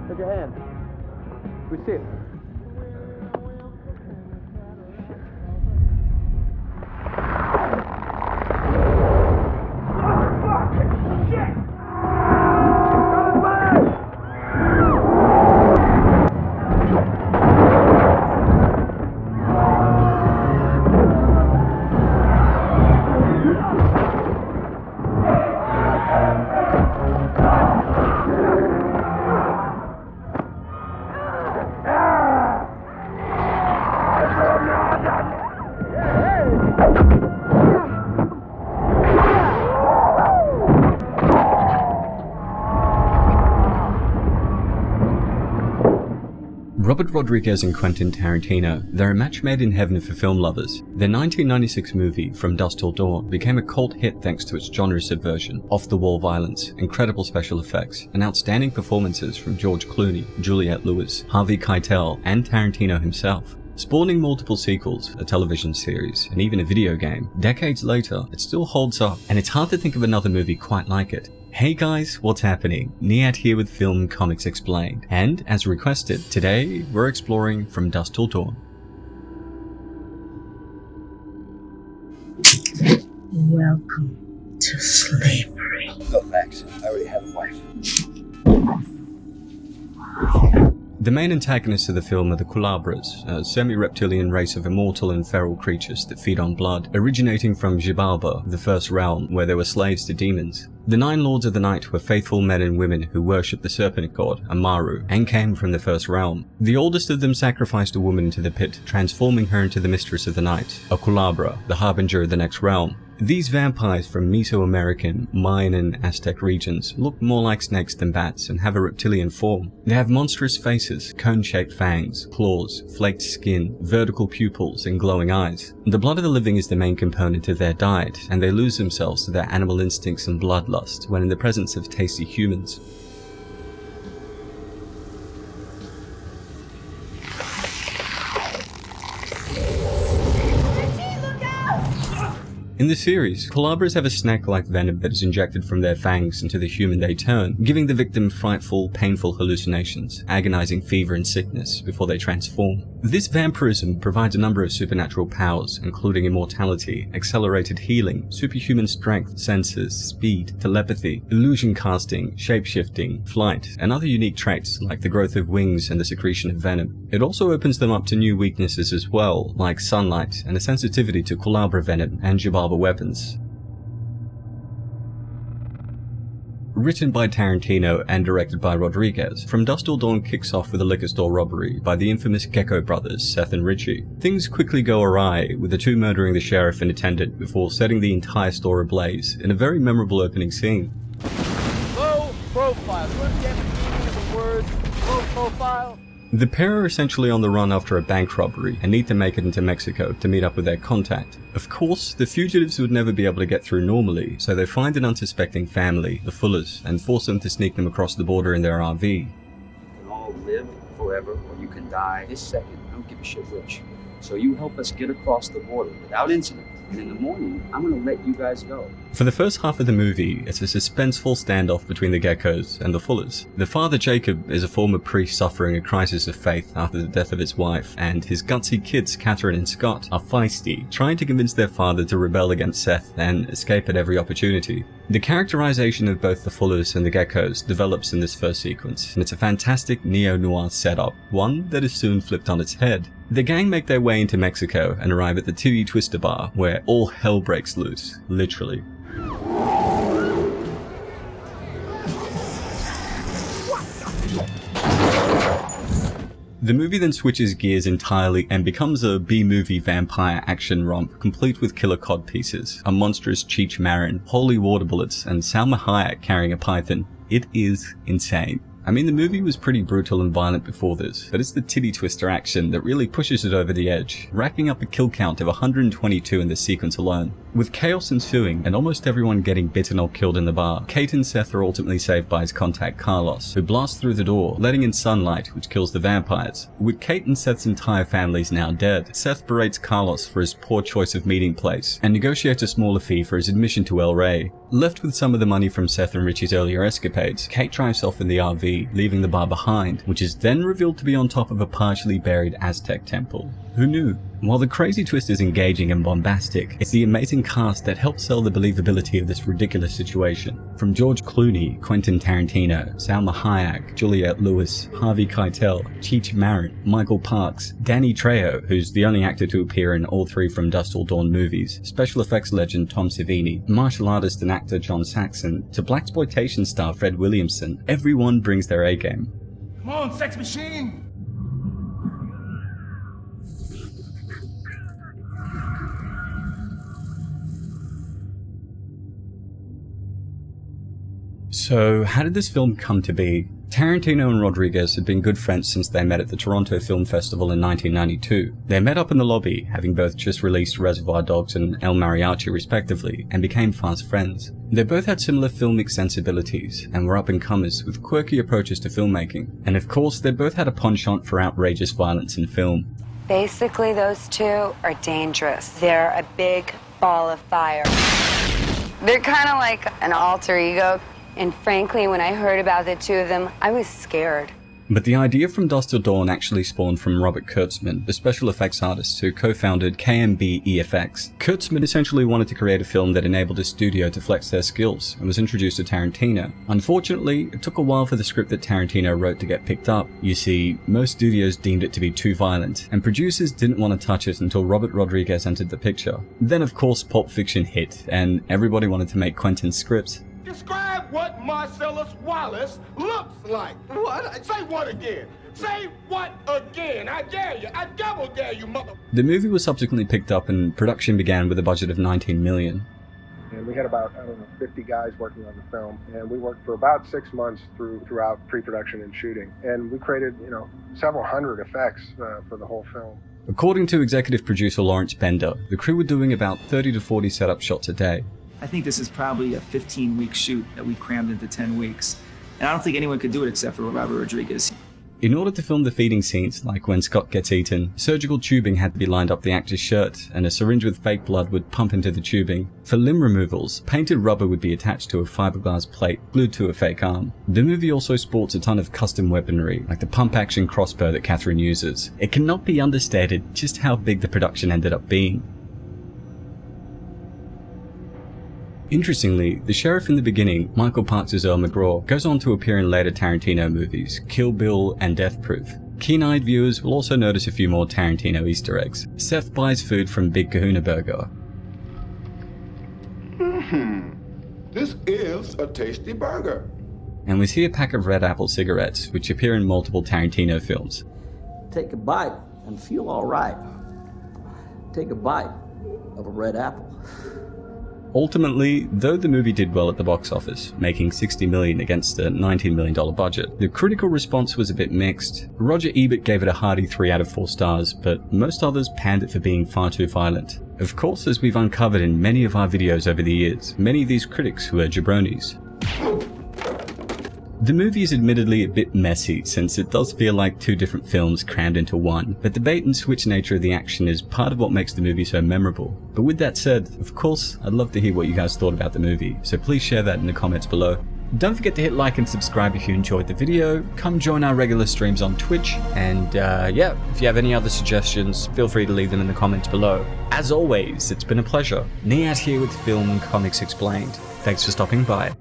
Put your hand. We see it. Robert Rodriguez and Quentin Tarantino, they're a match made in heaven for film lovers. Their 1996 movie, From Dusk Till Dawn, became a cult hit thanks to its genre subversion, off-the-wall violence, incredible special effects, and outstanding performances from George Clooney, Juliette Lewis, Harvey Keitel, and Tarantino himself. Spawning multiple sequels, a television series, and even a video game, decades later, it still holds up, and it's hard to think of another movie quite like it. Hey guys, what's happening? Niyat here with Film Comics Explained, and as requested, today we're exploring From Dusk Till Dawn. Welcome to slavery. No thanks, I already have a wife. The main antagonists of the film are the Culebras, a semi-reptilian race of immortal and feral creatures that feed on blood, originating from Xibalba, the first realm, where they were slaves to demons. The 9 Lords of the Night were faithful men and women who worshipped the serpent god, Amaru, and came from the first realm. The oldest of them sacrificed a woman into the pit, transforming her into the mistress of the night, a Culebra, the harbinger of the next realm. These vampires from Mesoamerican, Mayan and Aztec regions look more like snakes than bats and have a reptilian form. They have monstrous faces, cone-shaped fangs, claws, flaked skin, vertical pupils and glowing eyes. The blood of the living is the main component of their diet, and they lose themselves to their animal instincts and bloodlust when in the presence of tasty humans. In the series, Culebras have a snack-like venom that is injected from their fangs into the human they turn, giving the victim frightful, painful hallucinations, agonizing fever and sickness before they transform. This vampirism provides a number of supernatural powers, including immortality, accelerated healing, superhuman strength, senses, speed, telepathy, illusion casting, shape-shifting, flight, and other unique traits like the growth of wings and the secretion of venom. It also opens them up to new weaknesses as well, like sunlight and a sensitivity to Culebra venom and Xibalba weapons. Written by Tarantino and directed by Rodriguez, From Dusk Till Dawn kicks off with a liquor store robbery by the infamous Gecko brothers, Seth and Richie. Things quickly go awry, with the two murdering the sheriff and attendant before setting the entire store ablaze in a very memorable opening scene. Low profile. You understand the meaning of the word low profile? The pair are essentially on the run after a bank robbery and need to make it into Mexico to meet up with their contact. Of course, the fugitives would never be able to get through normally, so they find an unsuspecting family, the Fullers, and force them to sneak them across the border in their RV. You can all live forever, or you can die this second. I don't give a shit which. So you help us get across the border without incident, and in the morning, I'm gonna let you guys go. For the first half of the movie, it's a suspenseful standoff between the Geckos and the Fullers. The father, Jacob, is a former priest suffering a crisis of faith after the death of his wife, and his gutsy kids, Catherine and Scott, are feisty, trying to convince their father to rebel against Seth and escape at every opportunity. The characterization of both the Fullers and the Geckos develops in this first sequence, and it's a fantastic neo-noir setup, one that is soon flipped on its head. The gang make their way into Mexico and arrive at the Titty Twister bar, where all hell breaks loose, literally. The movie then switches gears entirely and becomes a B-movie vampire action romp, complete with killer cod pieces, a monstrous Cheech Marin, holy water bullets, and Salma Hayek carrying a python. It is insane. I mean, the movie was pretty brutal and violent before this, but it's the titty twister action that really pushes it over the edge, racking up a kill count of 122 in this sequence alone. With chaos ensuing and almost everyone getting bitten or killed in the bar, Kate and Seth are ultimately saved by his contact Carlos, who blasts through the door, letting in sunlight, which kills the vampires. With Kate and Seth's entire families now dead, Seth berates Carlos for his poor choice of meeting place, and negotiates a smaller fee for his admission to El Rey. Left with some of the money from Seth and Richie's earlier escapades, Kate drives off in the RV, leaving the bar behind, which is then revealed to be on top of a partially buried Aztec temple. Who knew? While the crazy twist is engaging and bombastic, it's the amazing cast that helps sell the believability of this ridiculous situation. From George Clooney, Quentin Tarantino, Salma Hayek, Juliette Lewis, Harvey Keitel, Cheech Marin, Michael Parks, Danny Trejo, who's the only actor to appear in all 3 From Dusk Till Dawn movies, special effects legend Tom Savini, martial artist and actor John Saxon, to blaxploitation star Fred Williamson, everyone brings their A-game. Come on, sex machine! So, how did this film come to be? Tarantino and Rodriguez had been good friends since they met at the Toronto Film Festival in 1992. They met up in the lobby, having both just released Reservoir Dogs and El Mariachi respectively, and became fast friends. They both had similar filmic sensibilities, and were up-and-comers with quirky approaches to filmmaking. And of course, they both had a penchant for outrageous violence in film. Basically, those two are dangerous. They're a big ball of fire. They're kind of like an alter ego. And frankly, when I heard about the two of them, I was scared. But the idea From Dusk Till Dawn actually spawned from Robert Kurtzman, the special effects artist who co-founded KMB EFX. Kurtzman essentially wanted to create a film that enabled a studio to flex their skills, and was introduced to Tarantino. Unfortunately, it took a while for the script that Tarantino wrote to get picked up. You see, most studios deemed it to be too violent, and producers didn't want to touch it until Robert Rodriguez entered the picture. Then of course Pulp Fiction hit, and everybody wanted to make Quentin's script. Describe what Marcellus Wallace looks like. What? Say what again? Say what again? I dare you. I double dare you, mother... The movie was subsequently picked up and production began with a budget of $19 million. And we had about, 50 guys working on the film. And we worked for about 6 months throughout pre-production and shooting. And we created, several hundred effects for the whole film. According to executive producer Lawrence Bender, the crew were doing about 30 to 40 setup shots a day. I think this is probably a 15-week shoot that we crammed into 10 weeks. And I don't think anyone could do it except for Robert Rodriguez. In order to film the feeding scenes, like when Scott gets eaten, surgical tubing had to be lined up the actor's shirt, and a syringe with fake blood would pump into the tubing. For limb removals, painted rubber would be attached to a fiberglass plate glued to a fake arm. The movie also sports a ton of custom weaponry, like the pump-action crossbow that Catherine uses. It cannot be understated just how big the production ended up being. Interestingly, the sheriff in the beginning, Michael Parks' Earl McGraw, goes on to appear in later Tarantino movies, Kill Bill and Death Proof. Keen-eyed viewers will also notice a few more Tarantino Easter eggs. Seth buys food from Big Kahuna Burger. This is a tasty burger. And we see a pack of Red Apple cigarettes, which appear in multiple Tarantino films. Take a bite and feel all right. Take a bite of a red apple. Ultimately, though the movie did well at the box office, making $60 million against a $19 million budget, the critical response was a bit mixed. Roger Ebert gave it a hearty 3 out of 4 stars, but most others panned it for being far too violent. Of course, as we've uncovered in many of our videos over the years, many of these critics were jabronis. The movie is admittedly a bit messy, since it does feel like 2 different films crammed into one, but the bait and switch nature of the action is part of what makes the movie so memorable. But with that said, of course, I'd love to hear what you guys thought about the movie, so please share that in the comments below. Don't forget to hit like and subscribe if you enjoyed the video, come join our regular streams on Twitch, and yeah, if you have any other suggestions, feel free to leave them in the comments below. As always, it's been a pleasure. Niyat here with Film and Comics Explained. Thanks for stopping by.